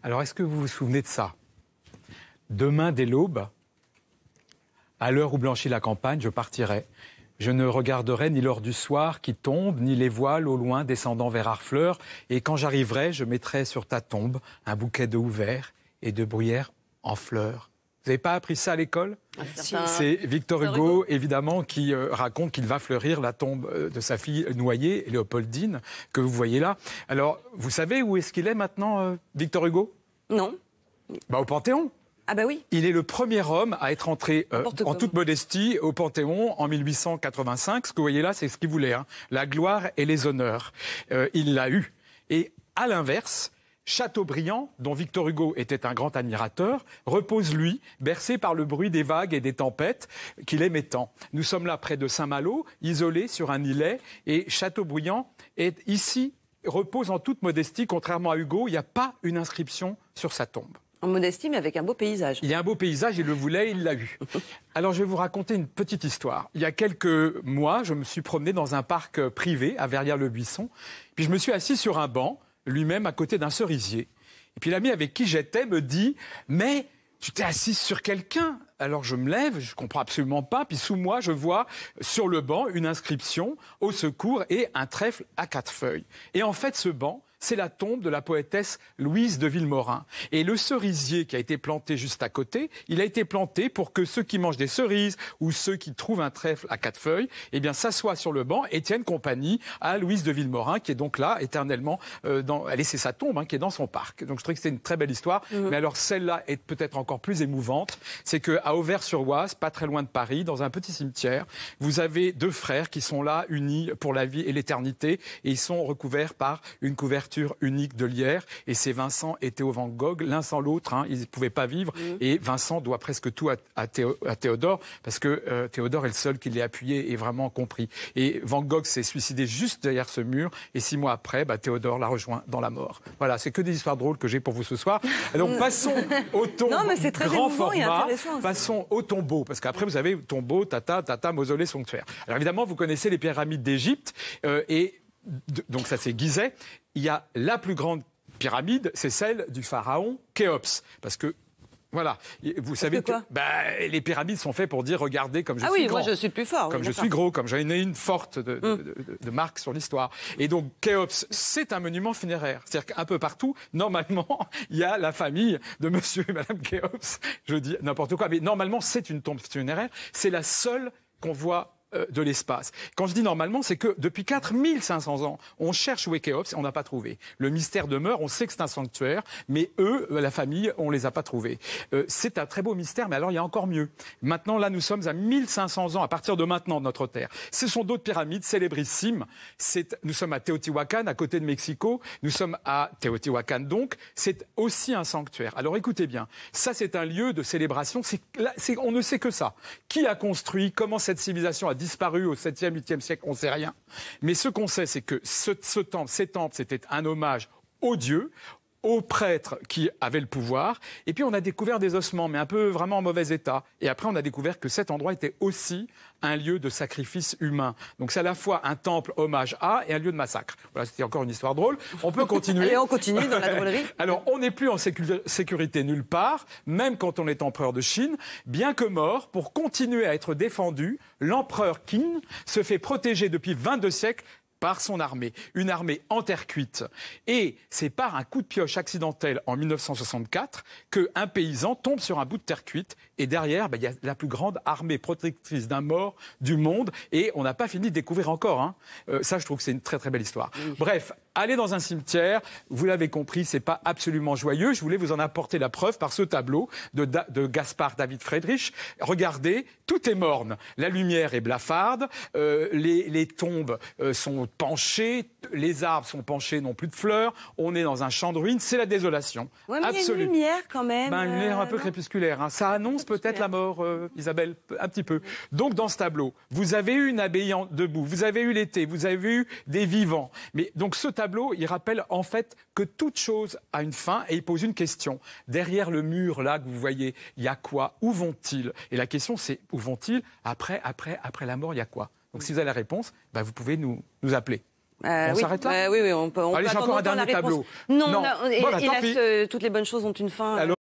Alors, est-ce que vous vous souvenez de ça? Demain, dès l'aube, à l'heure où blanchit la campagne, je partirai. Je ne regarderai ni l'heure du soir qui tombe, ni les voiles au loin descendant vers Harfleur. Et quand j'arriverai, je mettrai sur ta tombe un bouquet de houverts et de bruyères en fleurs. Vous n'avez pas appris ça à l'école? C'est Victor Hugo, évidemment, qui raconte qu'il va fleurir la tombe de sa fille noyée, Léopoldine, que vous voyez là. Alors, vous savez où est-ce qu'il est maintenant, Victor Hugo? Non. Au Panthéon. Ah bah oui. Il est le premier homme à être entré en toute modestie au Panthéon en 1885. Ce que vous voyez là, c'est ce qu'il voulait, hein, la gloire et les honneurs. Il l'a eu. Et à l'inverse, Chateaubriand, dont Victor Hugo était un grand admirateur, repose, lui, bercé par le bruit des vagues et des tempêtes qu'il aimait tant. Nous sommes là près de Saint-Malo, isolés sur un îlet, et Chateaubriand est ici, repose en toute modestie. Contrairement à Hugo, il n'y a pas une inscription sur sa tombe. En modestie, mais avec un beau paysage. Il y a un beau paysage, il le voulait, il l'a eu. Alors, je vais vous raconter une petite histoire. Il y a quelques mois, je me suis promené dans un parc privé à Verrières-le-Buisson. Puis je me suis assis sur un banc, lui-même à côté d'un cerisier. Et puis l'ami avec qui j'étais me dit « Mais tu t'es assis sur quelqu'un ?» Alors je me lève, je ne comprends absolument pas. Puis sous moi, je vois sur le banc une inscription « Au secours » et un trèfle à 4 feuilles. Et en fait, ce banc, c'est la tombe de la poétesse Louise de Villemorin. Et le cerisier qui a été planté juste à côté, il a été planté pour que ceux qui mangent des cerises ou ceux qui trouvent un trèfle à 4 feuilles, eh bien, s'assoient sur le banc et tiennent compagnie à Louise de Villemorin, qui est donc là éternellement, c'est sa tombe, hein, qui est dans son parc. Donc je trouve que c'est une très belle histoire. Mais alors celle-là est peut-être encore plus émouvante. C'est qu'à Auvers-sur-Oise, pas très loin de Paris, dans un petit cimetière, vous avez 2 frères qui sont là, unis pour la vie et l'éternité, et ils sont recouverts par une couverture unique de lierre, et c'est Vincent et Théo Van Gogh, l'un sans l'autre, hein, ils ne pouvaient pas vivre, et Vincent doit presque tout à Théodore, parce que Théodore est le seul qui l'ait appuyé et vraiment compris. Et Van Gogh s'est suicidé juste derrière ce mur, et 6 mois après, Théodore l'a rejoint dans la mort. Voilà, c'est que des histoires drôles que j'ai pour vous ce soir. Donc passons au tombeau grand format, passons au tombeau, parce qu'après vous avez tombeau, tata, mausolée, sanctuaire. Alors évidemment, vous connaissez les pyramides d'Égypte, donc ça c'est Gizeh. Il y a la plus grande pyramide, c'est celle du pharaon Khéops. Parce que, voilà, vous savez que les pyramides sont faites pour dire, regardez comme je suis grand. Ah oui, moi je suis plus fort. Comme je suis gros, comme j'en ai une forte de marque sur l'histoire. Et donc Khéops, c'est un monument funéraire. C'est-à-dire qu'un peu partout, normalement, il y a la famille de monsieur et madame Khéops. Je dis n'importe quoi, mais normalement c'est une tombe funéraire. C'est la seule qu'on voit de l'espace. Quand je dis normalement, c'est que depuis 4500 ans, on cherche où est Khéops et on n'a pas trouvé. Le mystère demeure, on sait que c'est un sanctuaire, mais eux, la famille, on les a pas trouvés. C'est un très beau mystère, mais alors il y a encore mieux. Maintenant, là, nous sommes à 1500 ans, à partir de maintenant, de notre Terre. Ce sont d'autres pyramides célébrissimes. Nous sommes à Teotihuacan, à côté de Mexico. Nous sommes à Teotihuacan, donc. C'est aussi un sanctuaire. Alors écoutez bien, ça c'est un lieu de célébration. On ne sait que ça. Qui a construit, comment cette civilisation a disparu au 7e, 8e siècle, on ne sait rien. Mais ce qu'on sait, c'est que ces temples, c'était un hommage aux dieux, aux prêtres qui avaient le pouvoir. Et puis on a découvert des ossements, mais un peu vraiment en mauvais état. Et après, on a découvert que cet endroit était aussi un lieu de sacrifice humain. Donc c'est à la fois un temple hommage à et un lieu de massacre. Voilà, c'était encore une histoire drôle. On peut continuer. Allez, on continue dans la drôlerie. Alors, on n'est plus en sécurité nulle part, même quand on est empereur de Chine. Bien que mort, pour continuer à être défendu, l'empereur Qin se fait protéger depuis 22 siècles par son armée, une armée en terre cuite. Et c'est par un coup de pioche accidentel en 1964 qu'un paysan tombe sur un bout de terre cuite et derrière, il y a la plus grande armée protectrice d'un mort du monde et on n'a pas fini de découvrir encore. Hein. Ça, je trouve que c'est une très très belle histoire. Oui. Bref, aller dans un cimetière, vous l'avez compris, c'est pas absolument joyeux. Je voulais vous en apporter la preuve par ce tableau de Gaspard David Friedrich. Regardez, tout est morne. La lumière est blafarde, les tombes sont penchées, les arbres sont penchés, n'ont plus de fleurs. On est dans un champ de ruines, c'est la désolation. Ouais, mais il y a une lumière quand même. Une lumière un peu crépusculaire. Hein. Ça annonce peut-être la mort, Isabelle, un petit peu. Donc dans ce tableau, vous avez eu une abbaye debout, vous avez eu l'été, vous avez eu des vivants. Mais donc ce tableau, il rappelle en fait que toute chose a une fin et il pose une question. Derrière le mur là que vous voyez, il y a quoi? Où vont-ils? Et la question c'est où vont-ils? Après la mort, il y a quoi? Donc si vous avez la réponse, vous pouvez nous appeler. On s'arrête là. Oui, on peut Allez, j'ai attendre encore un longtemps la dernier réponse. tableau. Non, Non. non, Voilà, tant hélas, pis. toutes les bonnes choses ont une fin. Alors,